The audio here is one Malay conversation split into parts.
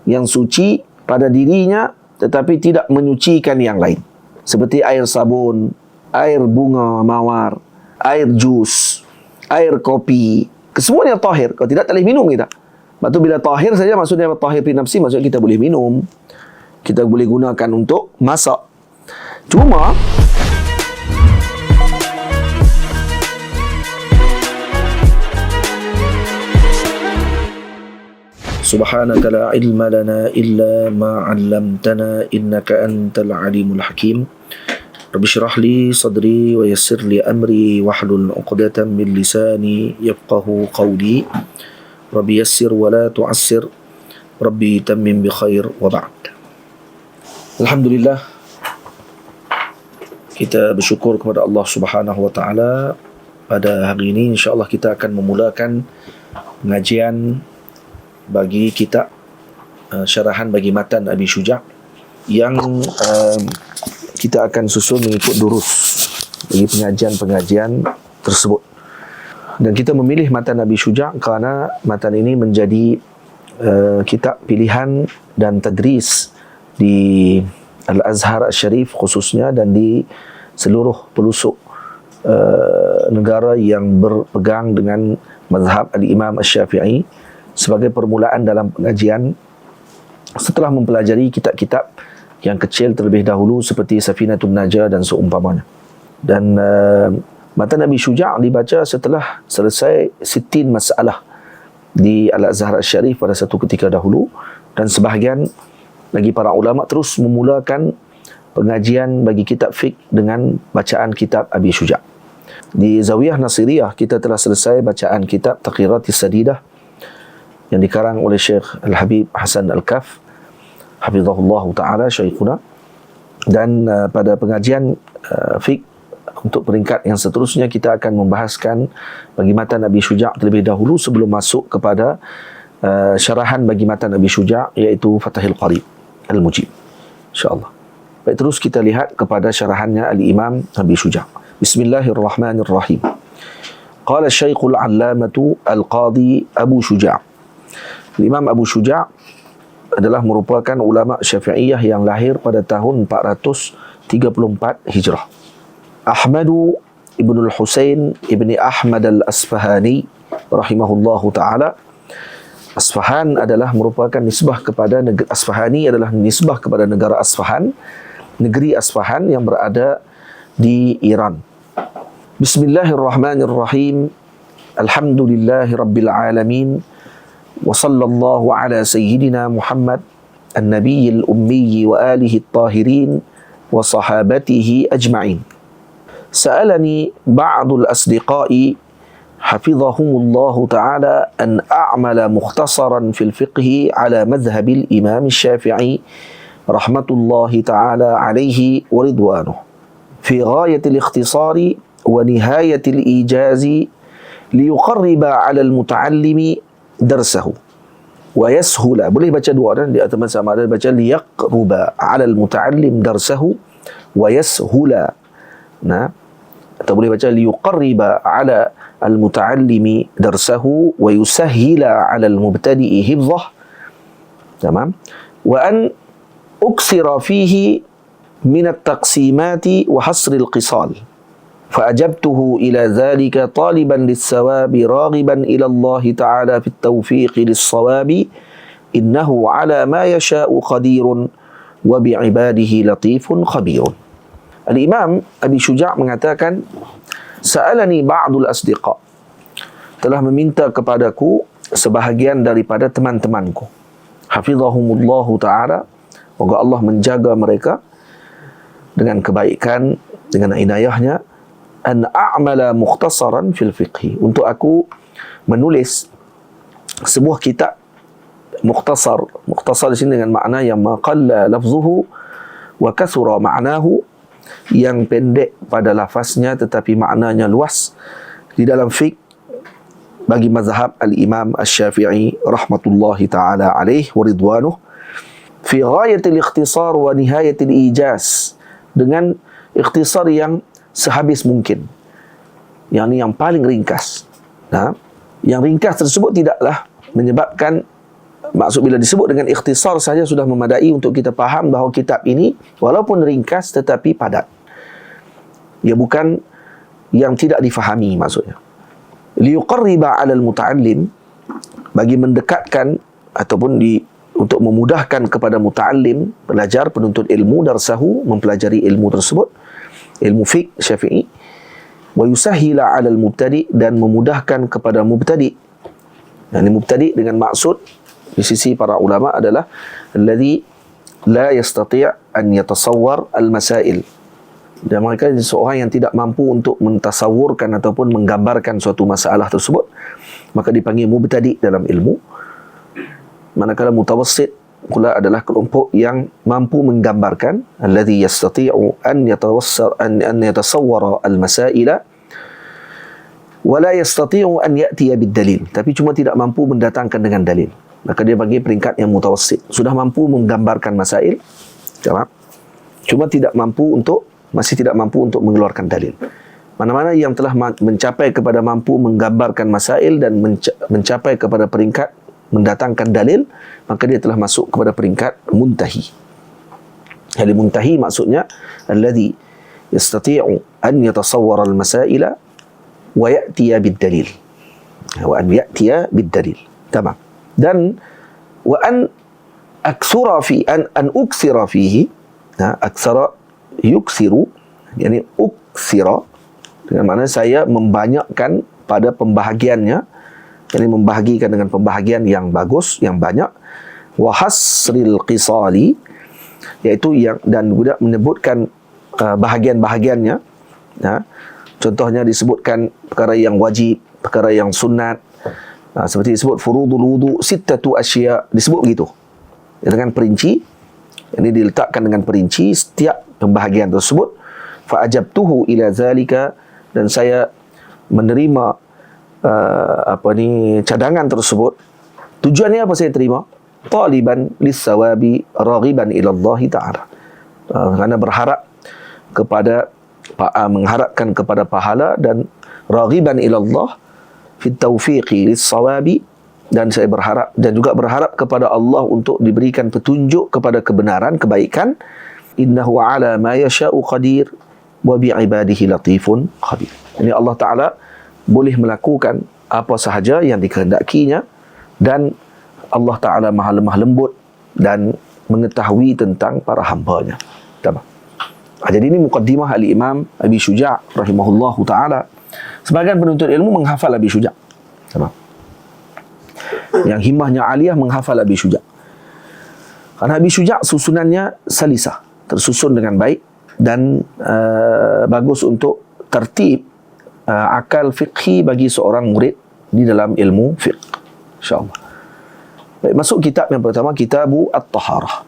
yang suci pada dirinya tetapi tidak menyucikan yang lain, seperti air sabun, air bunga mawar, air jus, air kopi, kesemuanya tahir. Kalau tidak, tak boleh minum kita. Lepas tu bila tahir saja, maksudnya tahir fi nafsi, maksudnya kita boleh minum, kita boleh gunakan untuk masak. Cuma Subhanaka la ilma lana illa ma 'allamtana innaka antal alimul hakim. Rabbi shrah li sadri wa yassir li amri wahlul 'uqdatam min lisani yafqahu qawli. Rabbi yassir wa la tu'assir. Rabbi tammim bi khair wa ba'd. Alhamdulillah, kita bersyukur kepada Allah Subhanahu wa taala. Pada hari ini insya-Allah kita akan memulakan pengajian bagi kitab syarahan bagi matan Abi Syuja' yang kita akan susun mengikut durus bagi pengajian-pengajian tersebut. Dan kita memilih matan Abi Syuja' kerana matan ini menjadi kitab pilihan dan tadris di Al-Azhar Al-Syarif khususnya, dan di seluruh pelosok negara yang berpegang dengan mazhab Al-Imam Al-Syafi'i, sebagai permulaan dalam pengajian setelah mempelajari kitab-kitab yang kecil terlebih dahulu seperti Safinatun Najah dan seumpamanya. Dan matan Abi Syuja' dibaca setelah selesai 60 masalah di Al-Azhar Al-Syarif pada satu ketika dahulu, dan sebahagian lagi para ulama terus memulakan pengajian bagi kitab fiqh dengan bacaan kitab Abi Syuja'. Di Zawiyah Nasiriyah kita telah selesai bacaan kitab Taqiratis Sadidah yang dikarang oleh Syekh Al-Habib Hasan Al-Kaf hafizahullah ta'ala syekhuna. Dan pada pengajian fiqh untuk peringkat yang seterusnya kita akan membahaskan bagi matan Abi Syuja' terlebih dahulu sebelum masuk kepada syarahan bagi matan Abi Syuja', iaitu Fathul Qarib Al-Mujib, insyaAllah. Baik, terus kita lihat kepada syarahannya Al-Imam Abi Syuja'. Bismillahirrahmanirrahim. Qala Syekhul Allamatu Al-Qadi Abu Syuja'. Imam Abu Syuja' adalah merupakan ulama Syafi'iyah yang lahir pada tahun 434 Hijrah. Ahmadu ibn al-Husain ibn Ahmad al-Asfahani rahimahullahu ta'ala. Asfahan adalah merupakan nisbah kepada negeri Asfahani, adalah nisbah kepada negara Asfahan, negeri Asfahan yang berada di Iran. Bismillahirrahmanirrahim. Alhamdulillahi rabbil alamin. وصلى الله على سيدنا محمد النبي الأمي وآله الطاهرين وصحابته أجمعين. سألني بعض الأصدقاء حفظهم الله تعالى أن أعمل مختصرا في الفقه على مذهب الإمام الشافعي رحمة الله تعالى عليه ورضوانه في غاية الاختصار ونهاية الإيجاز ليقرب على المتعلم darsahu wa yashula. Boleh baca dua, dan di atas sama ada baca liyaqruba 'ala al-muta'allim darsahu wa yashula. Nah, atau boleh baca liyuqarriba 'ala al-muta'allimi darsahu wa yusahhila 'ala al-mubtadi'i hifdhah. Tamam. Wa an uksira fihi min at-taqsimati wa hasr al-qisal. فأجبته إلى ذلك طالبا للثواب راغبا إلى الله تعالى في التوفيق للصواب إنه على ما يشاء قدير وبعباده لطيف خبير. Al-Imam Abi Syuja' mengatakan, Sa'alani ba'dul asdiqa, telah meminta kepadaku sebahagian daripada teman-temanku, hafizahumullahu ta'ala, moga Allah menjaga mereka dengan kebaikan, dengan inayahnya, an a'mala mukhtasaran fil fiqhi, untuk aku menulis sebuah kitab mukhtasar. Mukhtasar di sini dengan makna yang maqalla lafzuhu wa kathura ma'nahu, yang pendek pada lafaznya tetapi maknanya luas di dalam fiqh bagi mazhab al-Imam Asy-Syafi'i rahmatullahi ta'ala alaih wa ridwanuh, fi ghayatil ikhtisar wa nihayatil ijaz, dengan ikhtisar yang sehabis mungkin, yang paling ringkas. Nah, yang ringkas tersebut tidaklah menyebabkan Maksud bila disebut dengan ikhtisar saja sudah memadai untuk kita faham bahawa kitab ini walaupun ringkas tetapi padat. Ia bukan yang tidak difahami maksudnya. Liyuqarriba 'alal muta'allim, bagi mendekatkan ataupun untuk memudahkan kepada muta'allim, pelajar, penuntut ilmu, darsahu, mempelajari ilmu tersebut, ilmu fiqh Syafi'i, wa yusahhila 'alal mubtadi, dan memudahkan kepada mubtadi. Yang mubtadi dengan maksud di sisi para ulama adalah alladhi la yastati' an yatasawwar al-masail. Dan mereka seorang yang tidak mampu untuk mentasawurkan ataupun menggambarkan suatu masalah tersebut, maka dipanggil mubtadi dalam ilmu. Manakala mutawassit pula adalah kelompok yang mampu menggambarkan, alladhi yastati'u an yatasawwara al-masaila wa la yastati'u an ya'tiya bid-dalil, tapi cuma tidak mampu mendatangkan dengan dalil, maka dia bagi peringkat yang mutawassit. Sudah mampu menggambarkan masail, masih tidak mampu untuk mengeluarkan dalil. Mana-mana yang telah mencapai kepada mampu menggambarkan masail dan mencapai kepada peringkat mendatangkan dalil, maka dia telah masuk kepada peringkat muntahi. Jadi muntahi maksudnya alladhi yastati'u an yatasawwara al-masaila wa ya'tiya bid-dalil. Wa an ya'tiya bid-dalil. Tamam. Dan wa an aksura fi an uksira fihi, aksara yuksiru, yani uksira dengan makna saya membanyakkan pada pembahagiannya, yani membahagikan dengan pembahagian yang bagus, yang banyak. Wa hasril qisali, iaitu yang, dan juga menyebutkan bahagian-bahagiannya. Contohnya disebutkan perkara yang wajib, perkara yang sunat. Seperti disebut furudul wudu sittatu asya, disebut begitu dengan perinci. Ini diletakkan dengan perinci setiap pembahagian tersebut. Fa ajabtuhu ila zalika, dan saya menerima cadangan tersebut. Tujuannya apa saya terima? Taliban lis-sawabi raghiban ila Allah Ta'ala, kerana berharap kepada mengharapkan kepada pahala, dan raghiban ila Allah fit taufiqi lis-sawabi, dan saya berharap dan juga berharap kepada Allah untuk diberikan petunjuk kepada kebenaran, kebaikan. Innahu ala ma yasha'u qadir wa bi ibadihi latifun khabir. Ini Allah Ta'ala boleh melakukan apa sahaja yang dikehendakinya, dan Allah Ta'ala maha lemah lembut dan mengetahui tentang para hambanya. Jadi ini muqaddimah al-Imam Abi Syuja' rahimahullahu ta'ala. Sebagian penuntut ilmu menghafal Abi Syuja', yang himmahnya aliyah menghafal Abi Syuja', karena Abi Syuja' susunannya salisah, tersusun dengan baik, dan bagus untuk tertib akal fiqhi bagi seorang murid di dalam ilmu fiqh, insyaAllah. Baik, masuk kitab yang pertama, Kitabu At-Taharah.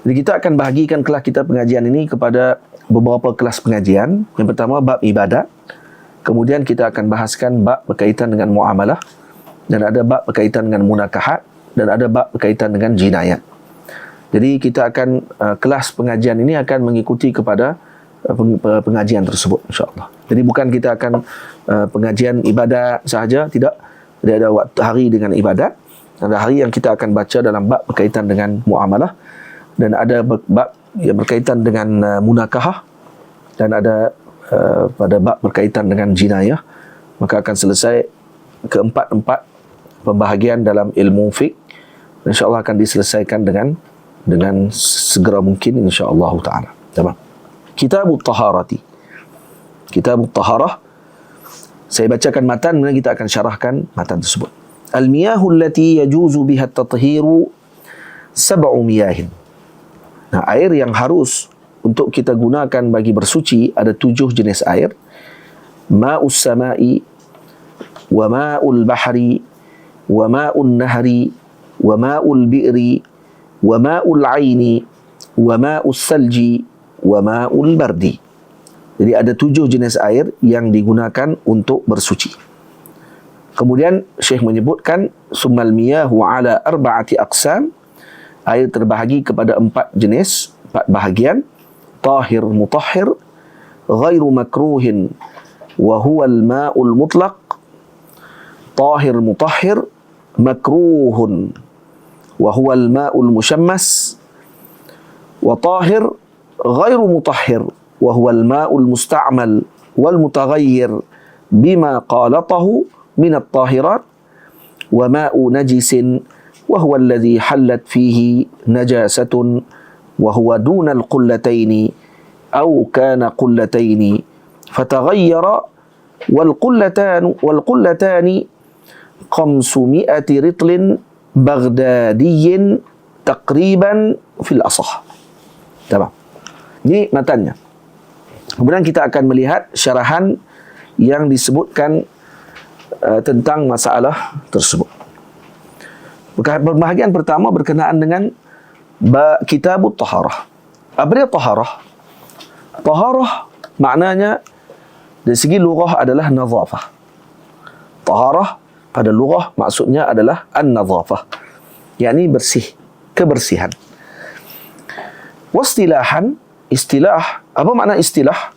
Jadi kita akan bahagikan kelas kita pengajian ini kepada beberapa kelas pengajian. Yang pertama bab ibadat, kemudian kita akan bahaskan bab berkaitan dengan muamalah, dan ada bab berkaitan dengan munakahat, dan ada bab berkaitan dengan jinayat. Jadi kita akan kelas pengajian ini akan mengikuti kepada pengajian tersebut, insyaAllah. Jadi bukan kita akan pengajian ibadat sahaja, tidak. Tidak ada waktu hari dengan ibadat. Ada hari yang kita akan baca dalam bab berkaitan dengan muamalah, dan ada bab yang berkaitan dengan munakahah, dan ada pada bab berkaitan dengan jinayah. Maka akan selesai keempat-empat pembahagian dalam ilmu fiqh. InsyaAllah akan diselesaikan dengan segera mungkin, insyaAllah ta'ala. Kitabut Taharati. Kitabut Taharah, saya bacakan matan, kemudian kita akan syarahkan matan tersebut. Al-miyahu allati yajuzu biha at-tathiru sab'u miyahin. Air yang harus untuk kita gunakan bagi bersuci ada 7 jenis air. Ma'us sama'i, wa ma'ul bahri, wa ma'un nahri, wa ma'ul bi'ri, wa ma'ul aini, wa ma'us salji, wa ma'ul bardi. Jadi ada 7 jenis air yang digunakan untuk bersuci. Kemudian Syekh menyebutkan summal miyahu ala arba'ati aqsam. Air terbahagi kepada 4 jenis, 4 bahagian. Tahir mutahhir, ghairu makruhin, wa huwa al-ma'ul mutlaq. Tahir mutahhir, makruhun, wa huwa al-ma'ul mushammas, wa tahir ghairu mutahhir wa huwa al-ma'ul musta'mal wal mutaghayyir bima qalatahu min at-tahirat, wa ma'u najisin wa huwa alladhi hallat fihi najasatun wa huwa duna al-qullataini aw kana qullataini fataghayyara wal qullatani 500 ritlin baghdadiyyin taqriban fil asah. Tamam. Ini matanya. Kemudian kita akan melihat syarahan yang disebutkan tentang masalah tersebut. Bahagian pertama berkenaan dengan kitabut taharah. Apa dia taharah? Taharah maknanya dari segi lughah adalah nazafah. Taharah pada lughah maksudnya adalah an-nazafah, yakni bersih, kebersihan. Wastilahan, istilah, apa makna istilah?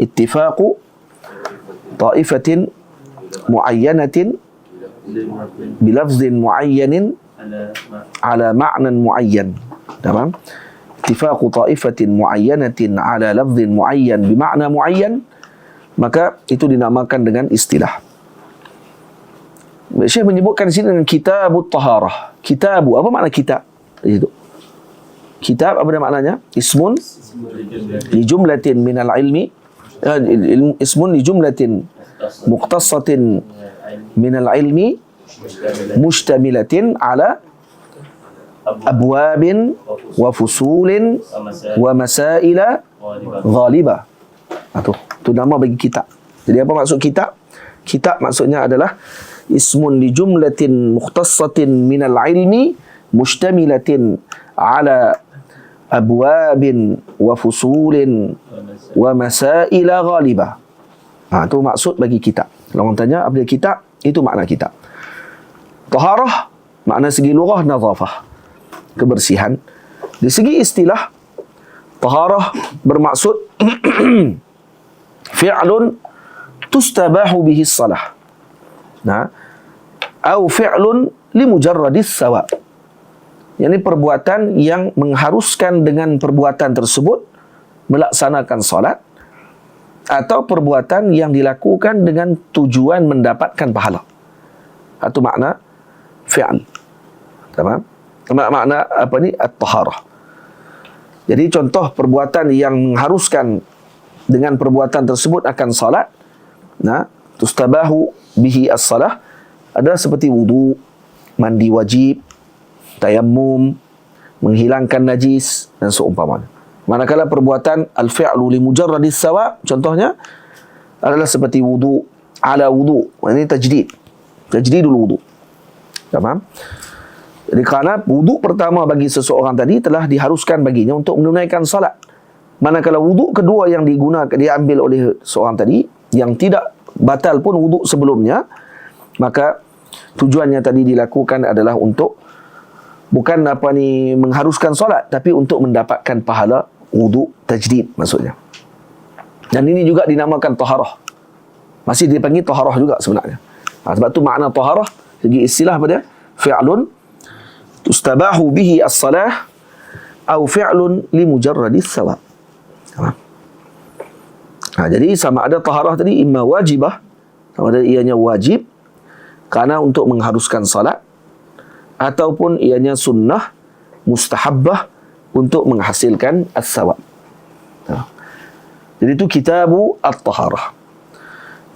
Ittifaqu ta'ifatin muayyanatin bilafzin muayyanin ala ma'nan muayyan. Tamam? Ittifaqu ta'ifatin muayyanatin ala lafzin muayyan bima'na muayyan, maka itu dinamakan dengan istilah. Syekh menyebutkan di sini dengan kitabut taharah. Kitabu, apa makna kitab? Itu. Kitab apa dia maknanya? Ismun li jumlatin minal ilmi, ismun li jumlatin muqtassatin minal ilmi mustamilatin ala abwabin wa fusulin wa masaila ghalibah. Itu nama bagi kitab. Jadi apa maksud kitab? Kitab maksudnya adalah ismun li jumlatin mukhtassatin minal ilmi mustamilatin ala abwabin wa fusulin wa masaila ghalibah. Itu maksud bagi kitab. Kalau orang tanya apa dia kitab, itu makna kitab. Taharah makna segi lughah nazafah, kebersihan. Di segi istilah, taharah bermaksud fi'lun tustabahu bihi salah. Atau fi'lun li mujarradis sawab. Ini perbuatan yang mengharuskan dengan perbuatan tersebut melaksanakan salat, atau perbuatan yang dilakukan dengan tujuan mendapatkan pahala. Itu makna fi'al. Tamam? Makna apa ni? At-taharah. Jadi contoh perbuatan yang mengharuskan dengan perbuatan tersebut akan salat, tustabahu bihi as-salah, adalah seperti wudu, mandi wajib, tayammum, menghilangkan najis dan seumpamanya. Manakala perbuatan al-fi'lu li mujarradis sawab, contohnya adalah seperti wudu ala wudu. Ini tajdidul wudu. Tamam? Jadi kerana wudu pertama bagi seseorang tadi telah diharuskan baginya untuk menunaikan salat. Manakala wudu kedua yang diambil oleh seorang tadi yang tidak batal pun wudu sebelumnya, maka tujuannya tadi dilakukan adalah untuk bukan mengharuskan solat, tapi untuk mendapatkan pahala wudu tajdid maksudnya. Dan ini juga dinamakan taharah. Masih dipanggil taharah juga sebenarnya. Sebab tu makna taharah segi istilah pada fi'lun tustabahu bihi as-salah atau fi'lun li mujarradis sawab. Jadi sama ada taharah tadi imma wajibah, sama ada ianya wajib kerana untuk mengharuskan salat, ataupun ianya sunnah mustahabbah untuk menghasilkan as-sawab. Jadi itu kitabu at-taharah.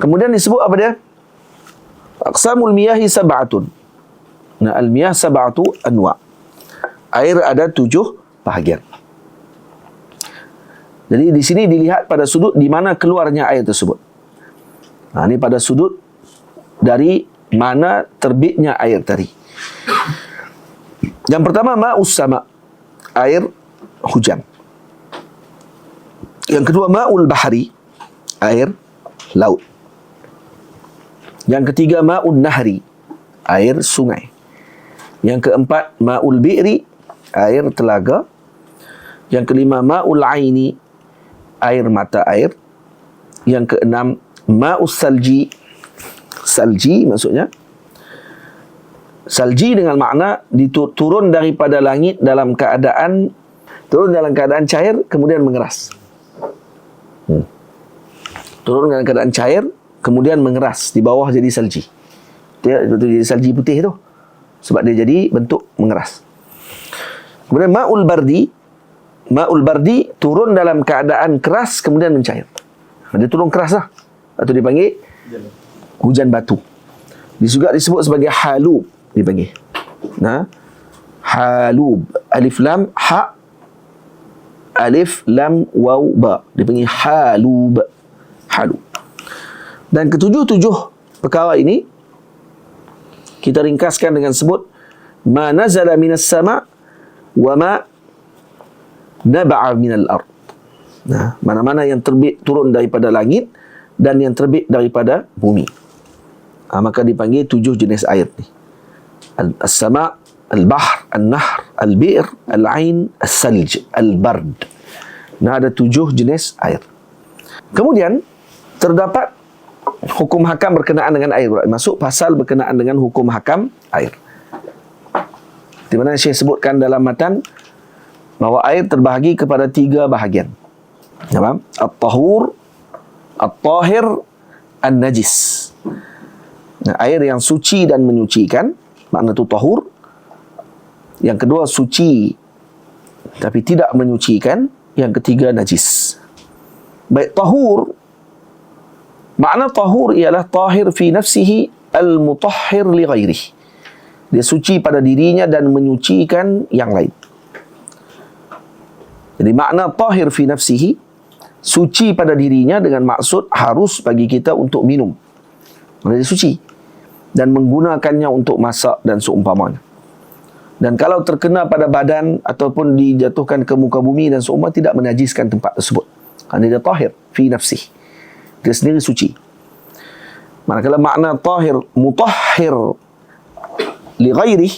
Kemudian disebut apa dia? Aqsamul miyahi sab'atun. Al-miyah sab'atu anwa'. Air ada 7 bahagian. Jadi di sini dilihat pada sudut di mana keluarnya air tersebut. Ini pada sudut dari mana terbitnya air tadi. Yang pertama ma'us sama, air hujan. Yang kedua ma'ul bahari, air laut. Yang ketiga ma'un nahri, air sungai. Yang keempat ma'ul bi'ri, air telaga. Yang kelima ma'ul aini, air mata air. Yang keenam ma'us salji, salji maksudnya Salji dengan makna turun daripada langit dalam keadaan cair kemudian mengeras. Turun dalam keadaan cair kemudian mengeras, di bawah jadi salji. Dia jadi salji putih tu sebab dia jadi bentuk mengeras. Kemudian ma'ul bardi turun dalam keadaan keras kemudian mencair. Dia turun keras lah, atau dipanggil hujan batu. Dia juga disebut sebagai halub, dipanggil. Halub, alif lam ha, alif lam waw ba, dipanggil halub. Dan ketujuh perkara ini kita ringkaskan dengan sebut ma nazala minas sama wa ma naba'a minal ard. Mana-mana yang turun daripada langit dan yang terbit daripada bumi. Maka dipanggil 7 jenis air ni. As-sama', al-bahr, al-nahr, al-bi'r, al-ain, as-salj, al-bard. Ada 7 jenis air. Kemudian terdapat hukum hakam berkenaan dengan air. Masuk pasal berkenaan dengan hukum hakam air. Di mana Syekh sebutkan dalam matan bahawa air terbahagi kepada 3 bahagian. At-tahur, at-tahir, an-najis. Air yang suci dan menyucikan, makna tu tahur. Yang kedua suci tapi tidak menyucikan. Yang ketiga najis. Baik, tahur, makna tahur ialah tahir fi nafsihi al-mutahhir li ghairih. Dia suci pada dirinya dan menyucikan yang lain. Jadi makna tahir fi nafsihi, suci pada dirinya dengan maksud harus bagi kita untuk minum. Dia suci dan menggunakannya untuk masak dan seumpamanya. Dan kalau terkena pada badan ataupun dijatuhkan ke muka bumi dan seumpama, tidak menajiskan tempat tersebut. Kerana dia tahir fi nafsih, dia sendiri suci. Manakala makna tahir mutahhir li ghairih,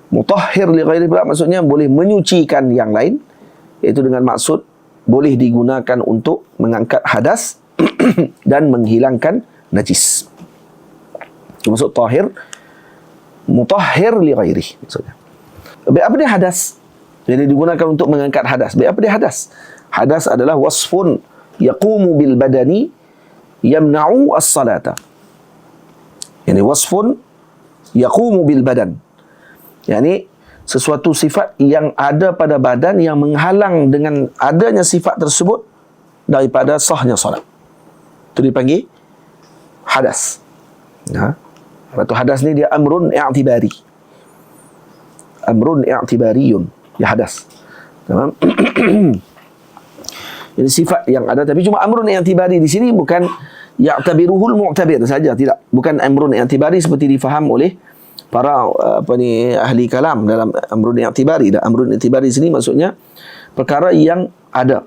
mutahhir li ghairih pula maksudnya boleh menyucikan yang lain, iaitu dengan maksud boleh digunakan untuk mengangkat hadas dan menghilangkan najis. Itu maksud tahir mutahhir li ghairih maksudnya. Baik, apa dia hadas? Jadi digunakan untuk mengangkat hadas. Baik, apa dia hadas? Hadas adalah wasfun yaqumu bil badani yamna'u as-salata. Yani wasfun yaqumu bil badan. Yani sesuatu sifat yang ada pada badan yang menghalang dengan adanya sifat tersebut daripada sahnya salat. Itu dipanggil hadas. Lepas tu hadas ni dia amrun i'tibari. Amrun i'tibariyun. Dia hadas. Tamam? Jadi sifat yang ada, tapi cuma amrun i'tibari di sini bukan ya'tabiruhul mu'tabir saja, tidak. Bukan amrun i'tibari seperti difaham oleh para ahli kalam dalam amrun i'tibari. Dan amrun i'tibari di sini maksudnya perkara yang ada.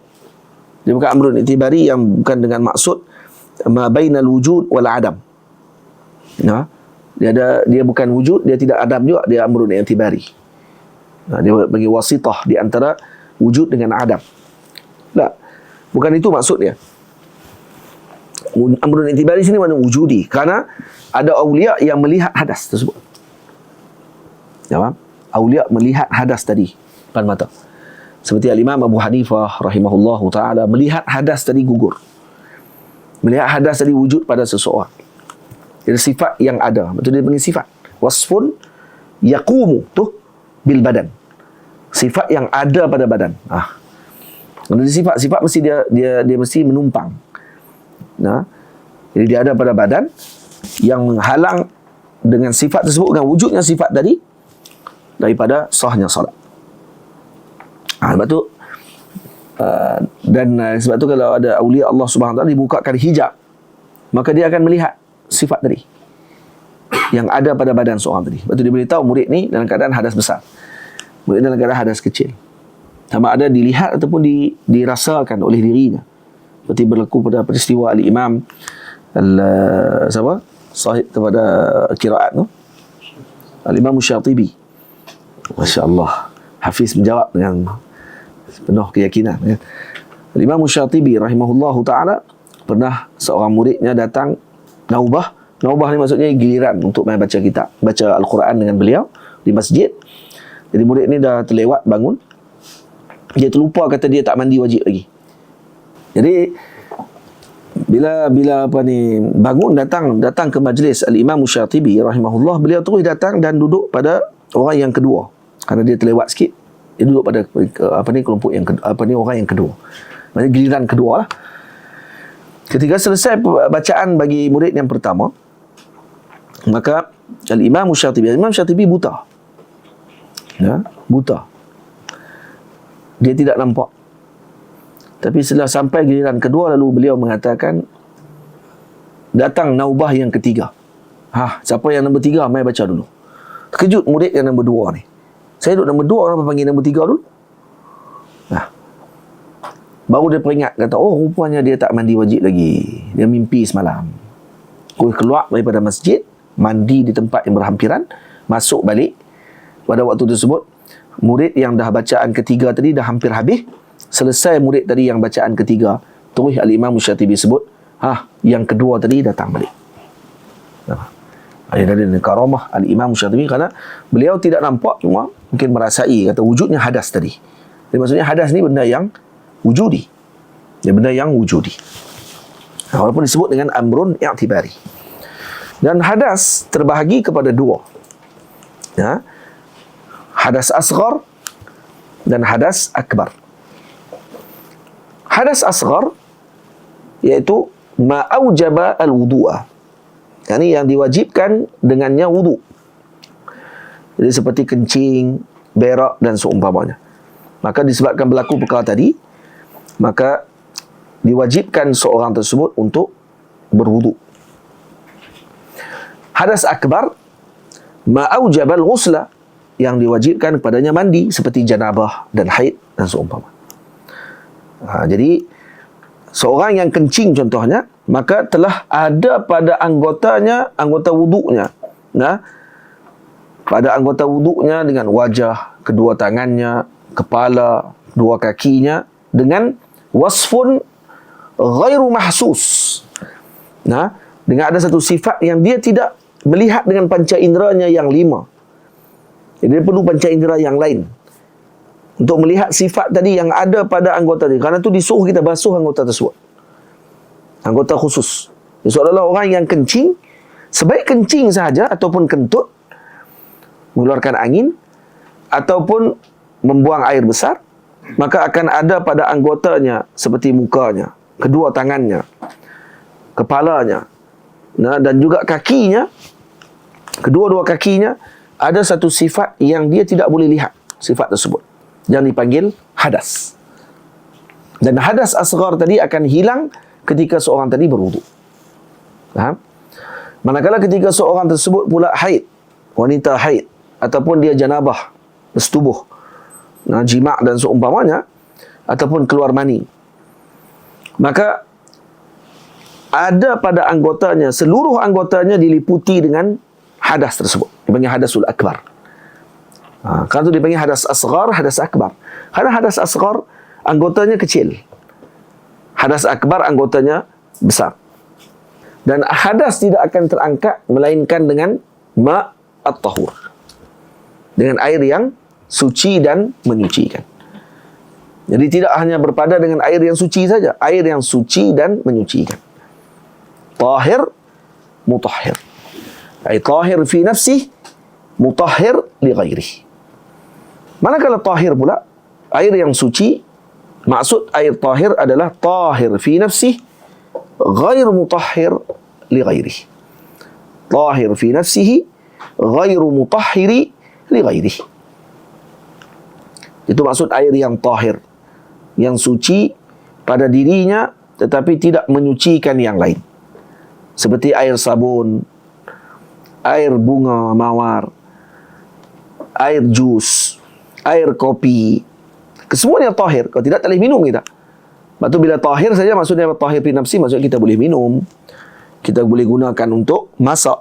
Dia bukan amrun i'tibari yang bukan dengan maksud ma bainal wujud wal adam. Dia bukan wujud, dia tidak adam juga, dia amrun i'tibari. Dia bagi wasitah di antara wujud dengan adam. Tak, bukan itu maksudnya. Amrun i'tibari sini makna wujudi, kerana ada awliya yang melihat hadas tersebut. Awliya melihat hadas tadi depan mata. Seperti Al-Imam Abu Hanifah rahimahullahu ta'ala melihat hadas tadi gugur. Melihat hadas tadi wujud pada seseorang. Jadi sifat yang ada. Betul, dia panggil sifat. Wasfun yaqumu tu bil badan. Sifat yang ada pada badan. Jadi sifat mesti dia mesti menumpang. Jadi dia ada pada badan yang menghalang dengan sifat tersebut, dengan wujudnya sifat tadi daripada sahnya salat. Sebab tu sebab tu kalau ada awliya Allah Subhanahu Wa Taala dibukakan hijab, maka dia akan melihat sifat tadi yang ada pada badan seorang tadi. Lepas tu dia beritahu murid ni dalam keadaan hadas besar, murid dalam keadaan hadas kecil, sama ada dilihat ataupun dirasakan oleh dirinya, seperti berlaku pada peristiwa Al-Imam sahib kepada qiraat tu, Al-Imam Syatibi. Masya Allah, Hafiz menjawab dengan penuh keyakinan. Al-Imam Syatibi rahimahullahu ta'ala, pernah seorang muridnya datang naubah Naubah ni maksudnya giliran untuk main baca kitab, baca Al-Quran dengan beliau di masjid. Jadi murid ni dah terlewat bangun, dia terlupa kata dia tak mandi wajib lagi. Jadi bila bangun datang ke majlis Al-Imam Syatibi rahimahullah, beliau terus datang dan duduk pada orang yang kedua. Kerana dia terlewat sikit, dia duduk pada kelompok yang orang yang kedua. Maksudnya giliran kedua lah. Ketika selesai bacaan bagi murid yang pertama, maka Imam Syatibi buta. Ya, buta. Dia tidak nampak. Tapi setelah sampai giliran kedua, lalu beliau mengatakan, datang naubah yang ketiga. Siapa yang nombor 3, mai baca dulu. Terkejut murid yang nombor 2 ni. Saya duduk nombor 2, orang panggil nombor 3 dulu. Baru dia peringat, kata, oh rupanya dia tak mandi wajib lagi. Dia mimpi semalam. Keluar daripada masjid, mandi di tempat yang berhampiran, masuk balik. Pada waktu tersebut, murid yang dah bacaan ketiga tadi dah hampir habis. Selesai murid tadi yang bacaan ketiga, terus Al-Imam Syatibi sebut, yang kedua tadi datang balik. Ada dari karamah Al-Imam Syatibi, kerana beliau tidak nampak, cuma mungkin merasai kata wujudnya hadas tadi. Jadi maksudnya hadas ni benda yang wujudi. Benda yang wujudi. Walaupun disebut dengan amrun i'tibari. Dan hadas terbahagi kepada 2. Hadas asghar dan hadas akbar. Hadas asghar iaitu ma aujaba al-wudu'a. Ini yang diwajibkan dengannya wudu. Jadi seperti kencing, berak dan seumpamanya. Maka disebabkan berlaku perkara tadi, maka diwajibkan seorang tersebut untuk berwudu. Hadas akbar ma aujaba al-ghusla, yang diwajibkan kepadanya mandi seperti janabah dan haid dan seumpama. Jadi seorang yang kencing contohnya, maka telah ada pada anggota wuduknya, pada anggota wuduknya dengan wajah, kedua tangannya, kepala, dua kakinya, dengan wasfun ghairu mahsus. Dengan ada satu sifat yang dia tidak melihat dengan panca inderanya yang 5. Jadi dia perlu panca indera yang lain untuk melihat sifat tadi yang ada pada anggota tadi. Kerana itu disuruh kita basuh anggota tersebut, anggota khusus. Seolah-olah orang yang kencing, sebaik kencing sahaja ataupun kentut, mengeluarkan angin ataupun membuang air besar, maka akan ada pada anggotanya seperti mukanya, kedua tangannya, kepalanya, dan juga kakinya, kedua-dua kakinya, ada satu sifat yang dia tidak boleh lihat sifat tersebut, yang dipanggil hadas. Dan hadas asghar tadi akan hilang ketika seorang tadi berwudu. Faham? Manakala ketika seorang tersebut pula haid, wanita haid, ataupun dia janabah, bersetubuh, jima' dan seumpamanya, ataupun keluar mani, maka ada pada anggotanya, seluruh anggotanya diliputi dengan hadas tersebut. Dipanggil hadasul akbar. Kalau itu dipanggil hadas asghar, hadas akbar. Karena hadas asghar anggotanya kecil, hadas akbar anggotanya besar. Dan hadas tidak akan terangkat melainkan dengan ma' at-tahur, dengan air yang suci dan menyucikan. Jadi tidak hanya berpada dengan air yang suci saja, air yang suci dan menyucikan. Tahir, mutahhir. Ay tahir fi nafsih, mutahhir li ghairihi. Manakala tahir pula, air yang suci, maksud air tahir adalah tahir fi nafsih, ghair mutahhir li ghairihi. Tahir fi nafsihi, ghair mutahhiri li ghairihi. Itu maksud air yang tahir, yang suci pada dirinya tetapi tidak menyucikan yang lain. Seperti air sabun, air bunga mawar, air jus, air kopi, kesemuanya tahir. Kalau tidak, tak boleh minum kita. Lepas tu bila tahir saja, maksudnya tahir fi nafsi, maksudnya kita boleh minum, kita boleh gunakan untuk masak.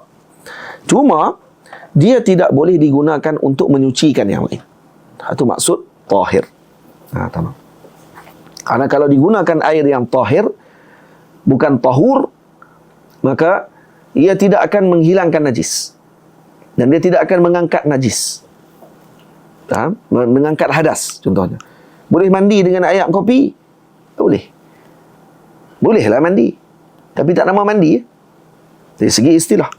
Cuma dia tidak boleh digunakan untuk menyucikan yang lain. Itu maksud tahir. Tamam. Karena kalau digunakan air yang tahir, bukan tahur, maka ia tidak akan menghilangkan najis. Dan dia tidak akan mengangkat najis. Faham? Mengangkat hadas contohnya. Boleh mandi dengan air kopi? Boleh. Bolehlah mandi. Tapi tak nama mandi. Dari segi istilah.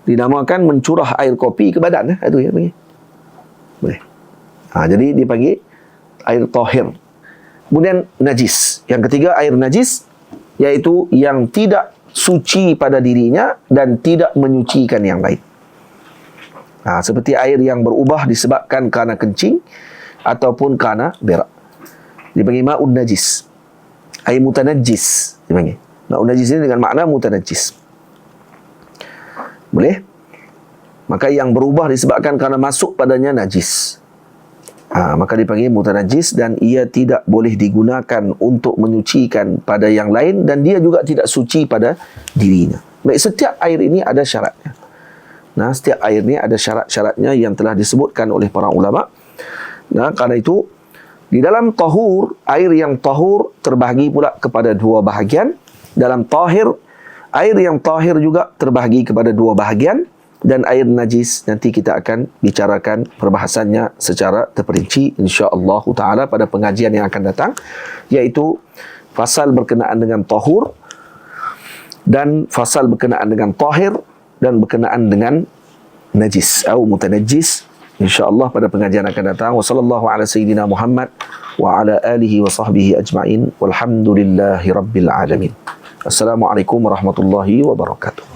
Dinamakan mencurah air kopi ke badan. Itu ya panggil. Boleh. Jadi dipanggil air tahir. Kemudian najis. Yang ketiga air najis, iaitu yang tidak suci pada dirinya dan tidak menyucikan yang lain. Seperti air yang berubah disebabkan kerana kencing ataupun kerana berak. Dipanggil ma'un najis. Air mutanajis dipanggil. Ma'un najis ini dengan makna mutanajis. Boleh? Maka yang berubah disebabkan kerana masuk padanya najis. Maka dipanggil mutanajis, dan ia tidak boleh digunakan untuk menyucikan pada yang lain, dan dia juga tidak suci pada dirinya. Baik, setiap air ini ada syaratnya. Setiap air ini ada syarat-syaratnya yang telah disebutkan oleh para ulama. Karena itu di dalam tahur, air yang tahur terbahagi pula kepada dua bahagian. Dalam tahir, air yang tahir juga terbahagi kepada dua bahagian. Dan air najis nanti kita akan bicarakan perbahasannya secara terperinci insya-Allah taala pada pengajian yang akan datang, iaitu fasal berkenaan dengan tahur dan fasal berkenaan dengan tahir dan berkenaan dengan najis atau mutanajjis, insya-Allah pada pengajian akan datang. Wassallallahu ala sayyidina Muhammad wa ala alihi wa sahbihi ajma'in walhamdulillahi rabbil alamin. Assalamualaikum warahmatullahi wabarakatuh.